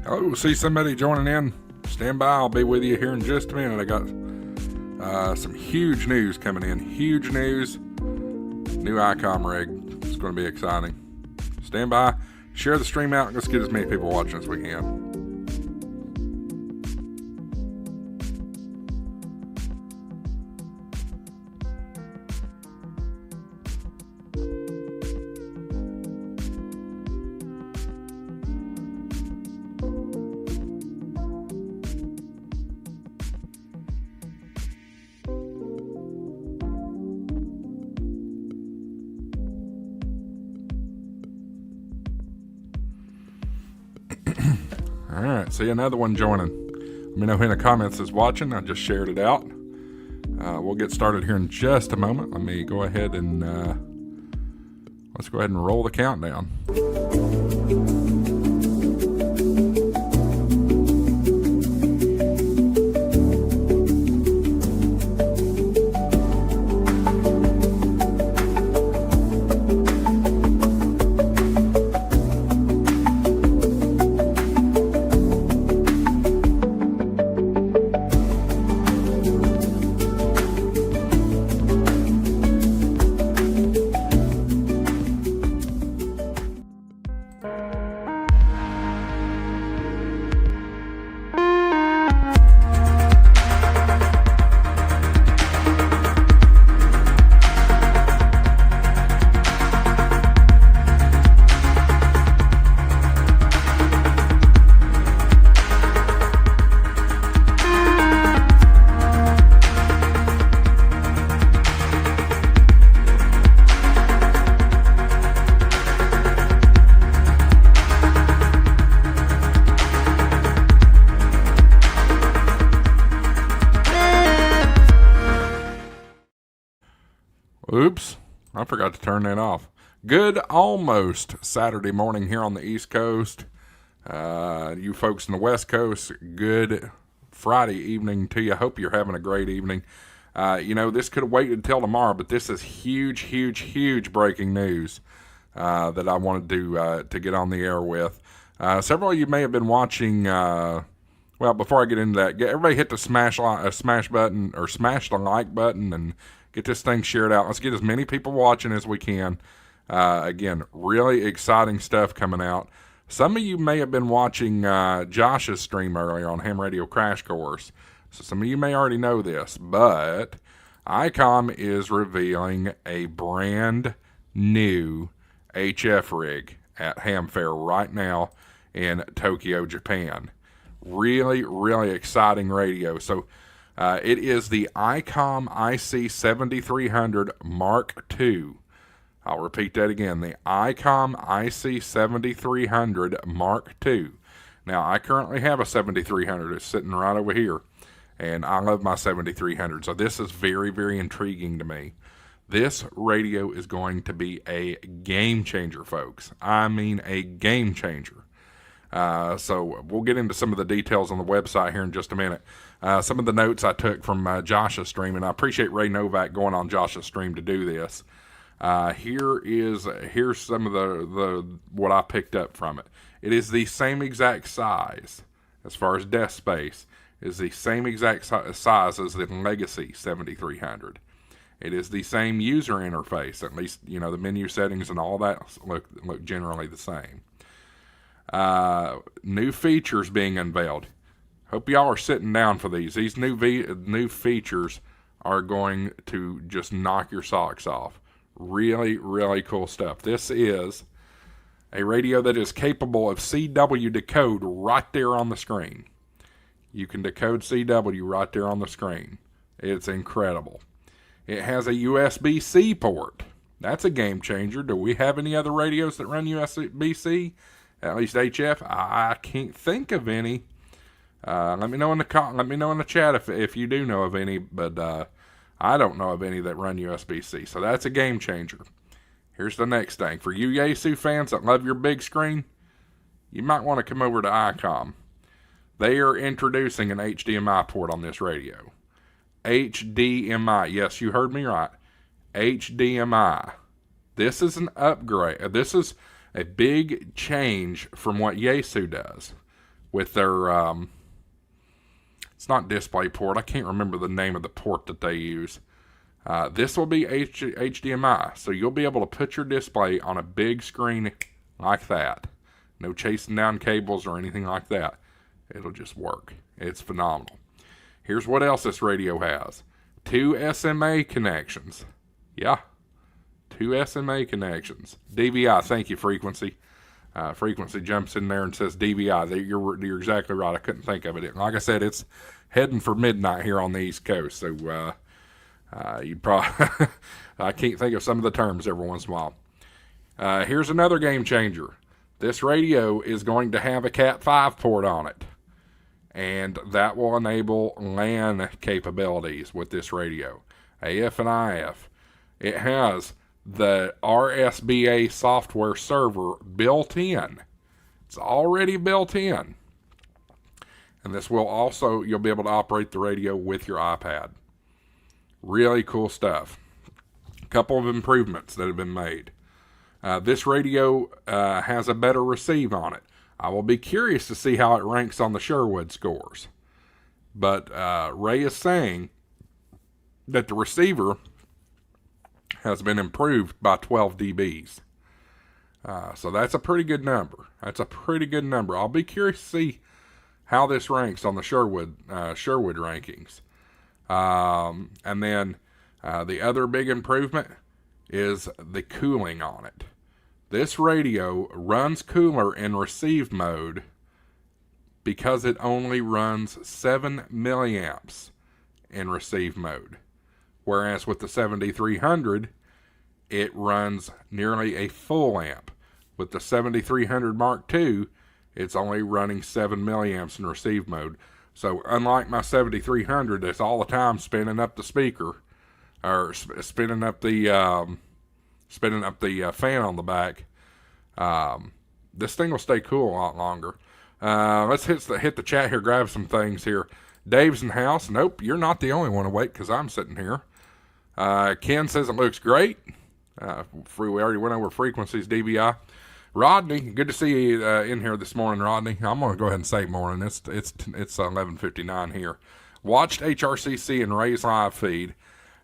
Oh, see somebody joining in. Stand by. I'll be with you here in just a minute. I got some huge news coming in. Huge news. New Icom rig. It's going to be exciting. Stand by. Share the stream out. Let's get as many people watching as we can. Alright, see another one joining. Let me know who in the comments is watching. I just shared it out. We'll get started here in just a moment. Let me go ahead and let's go ahead and roll the countdown. Oops, I forgot to turn that off. Good almost Saturday morning here on the East Coast. You folks in the West Coast, good Friday evening to you. Hope you're having a great evening. This could have waited until tomorrow, but this is huge breaking news that I wanted to get on the air with. Several of you may have been watching. Before I get into that, everybody hit the smash button or smash the like button and get this thing shared out. Let's get as many people watching as we can. Again, really exciting stuff coming out. Some of you may have been watching Josh's stream earlier on Ham Radio Crash Course. So some of you may already know this, but Icom is revealing a brand new HF rig at Ham Fair right now in Tokyo, Japan. Really exciting radio. So it is the Icom IC7300 Mark II. I'll repeat that again. The Icom IC7300 Mark II. Now, I currently have a 7300. It's sitting right over here. And I love my 7300. So this is very intriguing to me. This radio is going to be a game changer, folks. I mean a game changer. So we'll get into some of the details on the website here in just a minute. Some of the notes I took from Josh's stream, and I appreciate Ray Novak going on Josh's stream to do this. Here's some of the what I picked up from it. It is the same exact size as far as desk space. It is the same exact size as the Legacy 7300. It is the same user interface. At least the menu settings and all that look generally the same. New features being unveiled. Hope y'all are sitting down for these. These new features are going to just knock your socks off. Really cool stuff. This is a radio that is capable of CW decode right there on the screen. You can decode CW right there on the screen. It's incredible. It has a USB-C port. That's a game changer. Do we have any other radios that run USB-C? At least HF? I can't think of any. Let me know in the chat if you do know of any, but I don't know of any that run USB-C. So that's a game changer. Here's the next thing. For you Yaesu fans that love your big screen, you might want to come over to Icom. They are introducing an HDMI port on this radio. HDMI. Yes, you heard me right. HDMI. This is an upgrade. This is a big change from what Yaesu does. with their, it's not display port. I can't remember the name of the port that they use. This will be HDMI, so you'll be able to put your display on a big screen like that. No chasing down cables or anything like that. It'll just work. It's phenomenal. Here's what else this radio has. 2 SMA connections. Yeah, 2 SMA connections. DVI, thank you, Frequency. Frequency jumps in there and says DVI. You're exactly right. I couldn't think of it. Like I said, it's heading for midnight here on the East Coast, so you probably I can't think of some of the terms every once in a while. Here's another game changer. This radio is going to have a Cat5 port on it, and that will enable LAN capabilities with this radio, AF and IF. It has the RSBA software server built in. It's already built in. And this will also, you'll be able to operate the radio with your iPad. Really cool stuff. A couple of improvements that have been made. This radio has a better receive on it. I will be curious to see how it ranks on the Sherwood scores. But Ray is saying that the receiver has been improved by 12 dBs. So that's a pretty good number. I'll be curious to see how this ranks on the Sherwood rankings. And then the other big improvement is the cooling on it. This radio runs cooler in receive mode because it only runs 7 milliamps in receive mode. Whereas with the 7300, it runs nearly a full amp. With the 7300 Mark II, it's only running 7 milliamps in receive mode. So unlike my 7300 that's all the time spinning up the speaker, or spinning up the fan on the back, this thing will stay cool a lot longer. Let's hit the chat here, grab some things here. Dave's in the house. Nope, you're not the only one awake because I'm sitting here. Ken says it looks great. We already went over frequencies, DVI. Rodney, good to see you in here this morning, Rodney. I'm going to go ahead and say morning. It's 11:59 here. Watched HRCC and Ray's live feed,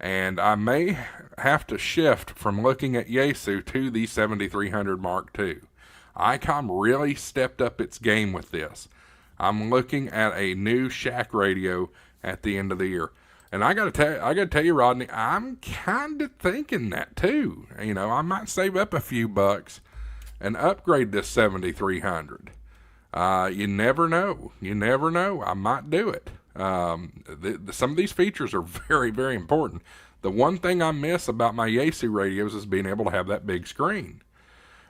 and I may have to shift from looking at Yaesu to the 7300 Mark II. Icom really stepped up its game with this. I'm looking at a new shack radio at the end of the year. And I gotta tell you, Rodney, I'm kind of thinking that too. You know, I might save up a few bucks and upgrade this 7300. You never know. I might do it. Some of these features are very, very important. The one thing I miss about my Yaesu radios is being able to have that big screen.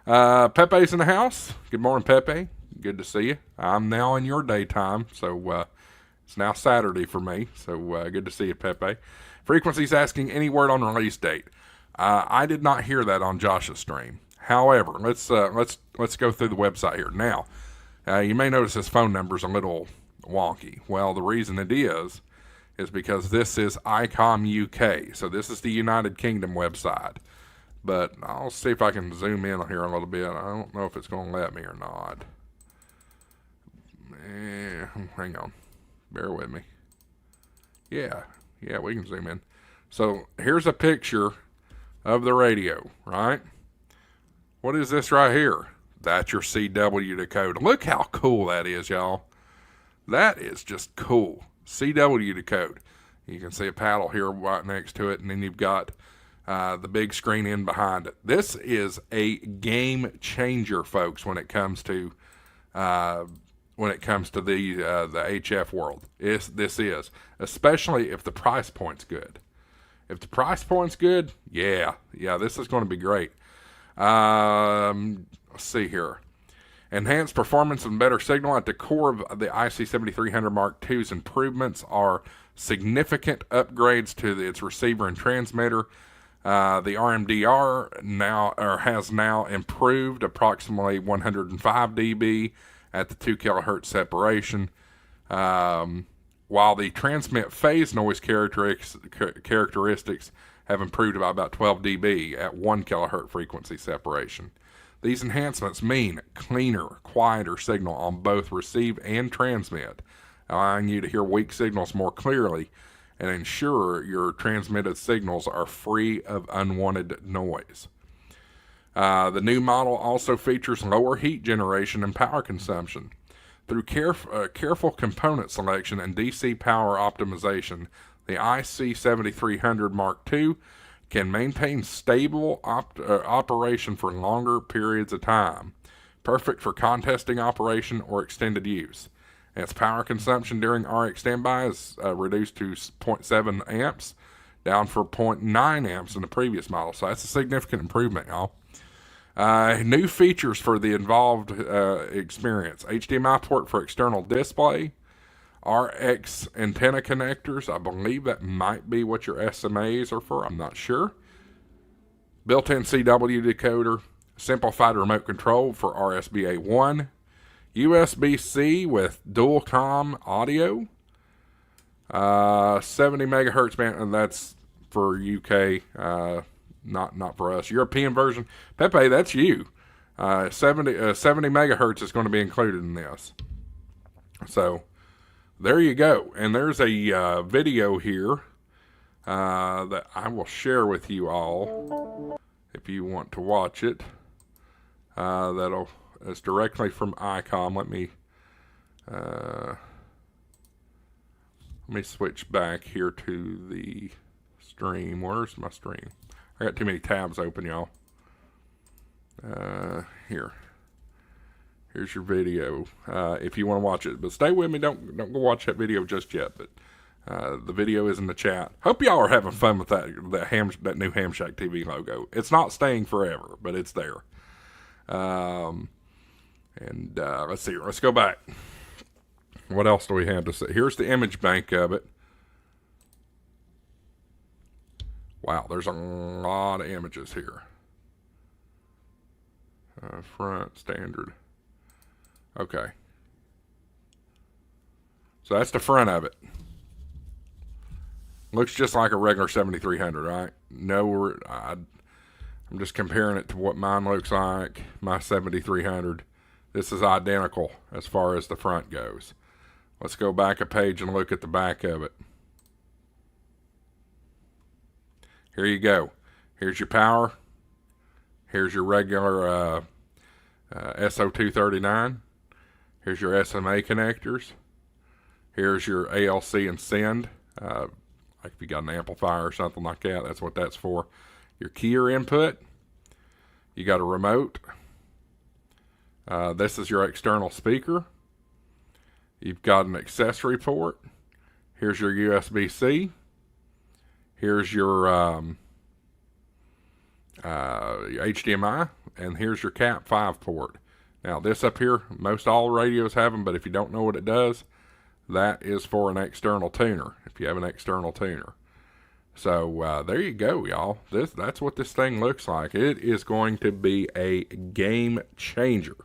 Pepe's in the house. Good morning, Pepe. Good to see you. I'm now in your daytime, so it's now Saturday for me. So good to see you, Pepe. Frequency's asking any word on release date. I did not hear that on Josh's stream. However, let's go through the website here now. You may notice his phone number's a little wonky. Well, the reason it is because this is Icom UK. So this is the United Kingdom website. But I'll see if I can zoom in here a little bit. I don't know if it's going to let me or not. Hang on. Bear with me. Yeah, we can zoom in. So here's a picture of the radio, right? What is this right here? That's your CW decoder. Look how cool that is, y'all. That is just cool. CW decode. You can see a paddle here right next to it, and then you've got the big screen in behind it. This is a game changer, folks, when it comes to the HF world. This is, especially if the price point's good. If the price point's good, yeah, this is going to be great. Let's see here. Enhanced performance and better signal. At the core of the IC7300 Mark II's improvements are significant upgrades to its receiver and transmitter. The RMDR has now improved approximately 105 dB at the 2 kilohertz separation, while the transmit phase noise characteristics have improved by about 12 dB at 1 kilohertz frequency separation. These enhancements mean cleaner, quieter signal on both receive and transmit, allowing you to hear weak signals more clearly and ensure your transmitted signals are free of unwanted noise. The new model also features lower heat generation and power consumption. Through careful component selection and DC power optimization, the IC7300 Mark II can maintain stable operation for longer periods of time, perfect for contesting operation or extended use. And its power consumption during RX standby is reduced to 0.7 amps, down from 0.9 amps in the previous model. So that's a significant improvement, y'all. New features for the involved experience: HDMI port for external display, RX antenna connectors. I believe that might be what your SMAs are for. I'm not sure. Built-in CW decoder, simplified remote control for RSBA1, USB-C with dual-com audio, 70 megahertz band, and that's for UK, not for us. European version, Pepe, that's you. 70 megahertz is going to be included in this. So there you go. And there's a video here that I will share with you all if you want to watch it. It's directly from Icom. Let me switch back here to the stream. Where's my stream? I got too many tabs open, y'all. Here's your video if you want to watch it. But stay with me. Don't go watch that video just yet. But the video is in the chat. Hope y'all are having fun with that new Ham Shack TV logo. It's not staying forever, but it's there. Let's see. Let's go back. What else do we have to say? Here's the image bank of it. Wow, there's a lot of images here. Front, standard. Okay. So that's the front of it. Looks just like a regular 7300, right? No, I'm just comparing it to what mine looks like, my 7300. This is identical as far as the front goes. Let's go back a page and look at the back of it. Here you go. Here's your power. Here's your regular SO239. Here's your SMA connectors. Here's your ALC and send. Like if you got an amplifier or something like that, that's what that's for. Your keyer input. You got a remote. This is your external speaker. You've got an accessory port. Here's your USB-C. Here's your HDMI, and here's your Cat 5 port. Now this up here, most all radios have them, but if you don't know what it does, that is for an external tuner, if you have an external tuner. So there you go, y'all. That's what this thing looks like. It is going to be a game changer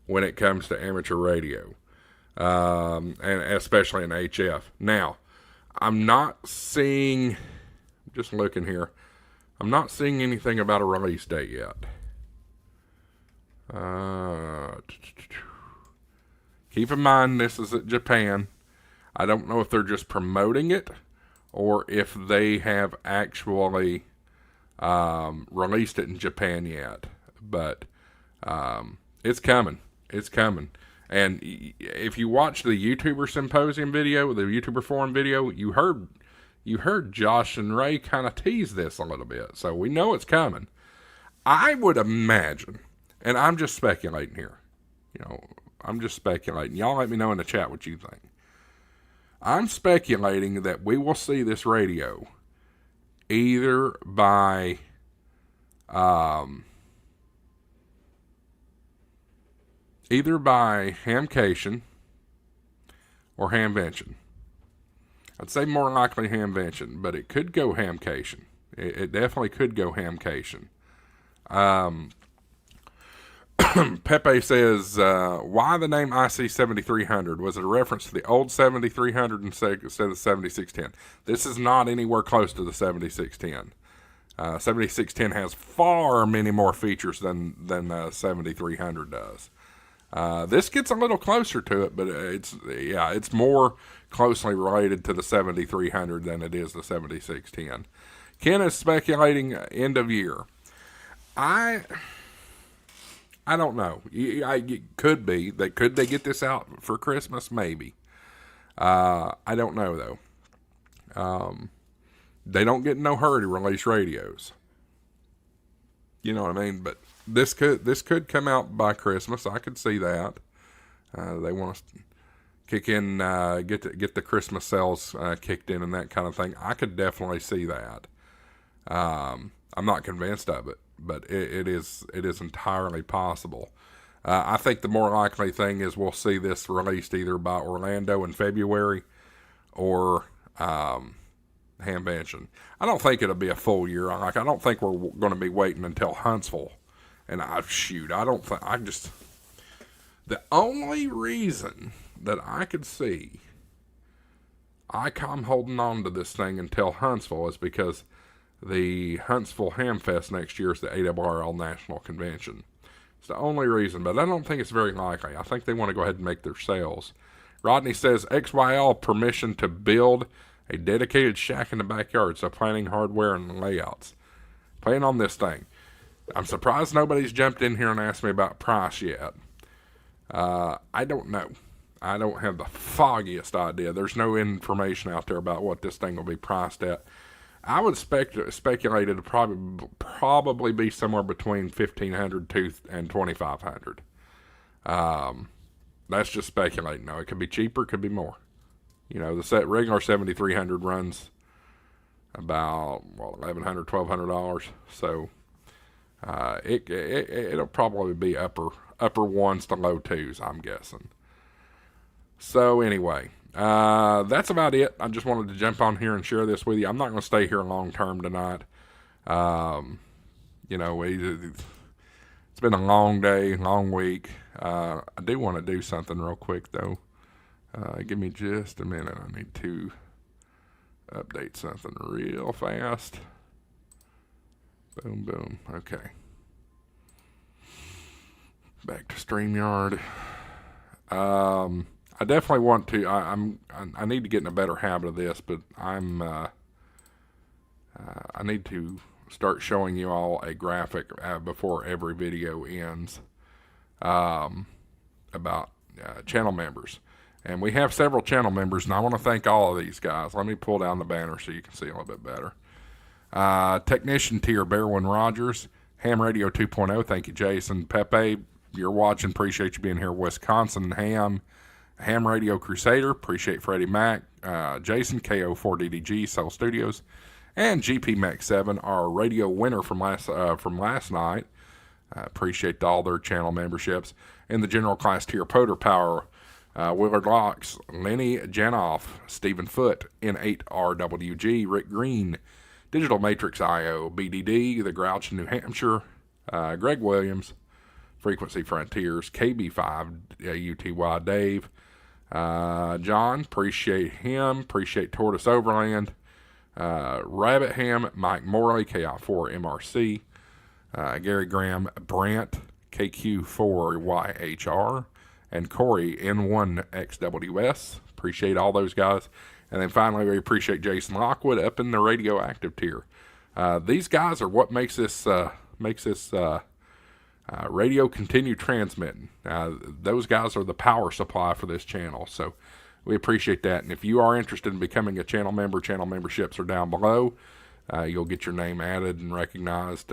when it comes to amateur radio, and especially in HF. Now, I'm not seeing, just looking here, I'm not seeing anything about a release date yet. Keep in mind, this is at Japan. I don't know if they're just promoting it or if they have actually released it in Japan yet. But it's coming. It's coming. And if you watch the YouTuber Symposium video, the YouTuber Forum video, you heard Josh and Ray kind of tease this a little bit. So we know it's coming. I would imagine, and I'm just speculating here. I'm just speculating. Y'all let me know in the chat what you think. I'm speculating that we will see this radio either by Hamcation or Hamvention. I'd say more likely Hamvention, but it could go Hamcation. It definitely could go Hamcation. Pepe says, why the name IC7300? Was it a reference to the old 7300 instead of the 7610? This is not anywhere close to the 7610. 7610 has far many more features than 7300 does. This gets a little closer to it, but it's more closely related to the 7300 than it is the 7610. Ken is speculating end of year. I don't know. It could be. Could they get this out for Christmas? Maybe. I don't know though. They don't get in no hurry to release radios. You know what I mean? But this could come out by Christmas. I could see that. They want to kick in, get the Christmas sales kicked in and that kind of thing. I could definitely see that. I'm not convinced of it, but it is entirely possible. I think the more likely thing is we'll see this released either by Orlando in February or Hamvention. I don't think it'll be a full year. I don't think we're going to be waiting until Huntsville. And the only reason that I could see Icom holding on to this thing until Huntsville is because the Huntsville Hamfest next year is the ARRL National Convention. It's the only reason, but I don't think it's very likely. I think they want to go ahead and make their sales. Rodney says, XYL permission to build a dedicated shack in the backyard, so planning hardware and layouts. Plan on this thing. I'm surprised nobody's jumped in here and asked me about price yet. I don't know. I don't have the foggiest idea. There's no information out there about what this thing will be priced at. I would speculate it'll probably be somewhere between $1,500 and $2,500. That's just speculating. No, it could be cheaper, it could be more. You know, the regular 7300 runs about $1,100, $1,200. So it'll probably be upper ones to low twos, I'm guessing. So anyway, that's about it. I just wanted to jump on here and share this with you. I'm not going to stay here long term tonight. You know, it's been a long day, long week. I do want to do something real quick though. Give me just a minute. I need to update something real fast. Boom, boom. Okay. Back to StreamYard. I definitely want to. I need to get in a better habit of this, but I need to start showing you all a graphic before every video ends about channel members. And we have several channel members, and I want to thank all of these guys. Let me pull down the banner so you can see a little bit better. Technician tier, Bearwin Rogers. Ham Radio 2.0, thank you, Jason. Pepe, you're watching, appreciate you being here. Wisconsin Ham Radio Crusader, appreciate Freddie Mac. Jason, KO4DDG, Cell Studios. And GP Mac 7, our radio winner from last night. Appreciate all their channel memberships. In the general class tier, Poder Power, Willard Locks, Lenny Janoff, Stephen Foote, N8RWG, Rick Green, Digital Matrix IO, BDD, The Grouch in New Hampshire, Greg Williams, Frequency Frontiers, KB5, UTY Dave, John, appreciate him, appreciate Tortoise Overland, Rabbit Ham, Mike Morley, KI4 MRC, Gary Graham, Brant, KQ4YHR, and Corey N1XWS. Appreciate all those guys. And then finally, we appreciate Jason Lockwood up in the radioactive tier. These guys are what makes this radio continue transmitting. Those guys are the power supply for this channel. So we appreciate that. And if you are interested in becoming a channel member, channel memberships are down below. You'll get your name added and recognized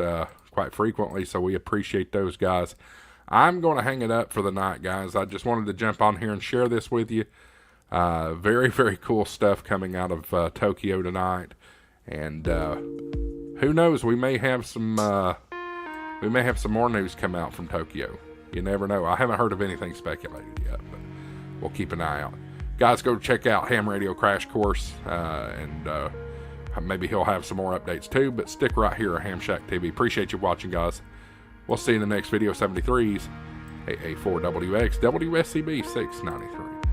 quite frequently. So we appreciate those guys. I'm going to hang it up for the night, guys. I just wanted to jump on here and share this with you. Very, very cool stuff coming out of Tokyo tonight. And who knows, we may have some more news come out from Tokyo. You never know. I haven't heard of anything speculated yet, but we'll keep an eye out. Guys, go check out Ham Radio Crash Course, and maybe he'll have some more updates too, but stick right here at Ham Shack TV. Appreciate you watching, guys. We'll see you in the next video. 73s, AA4WX, WSCB 693.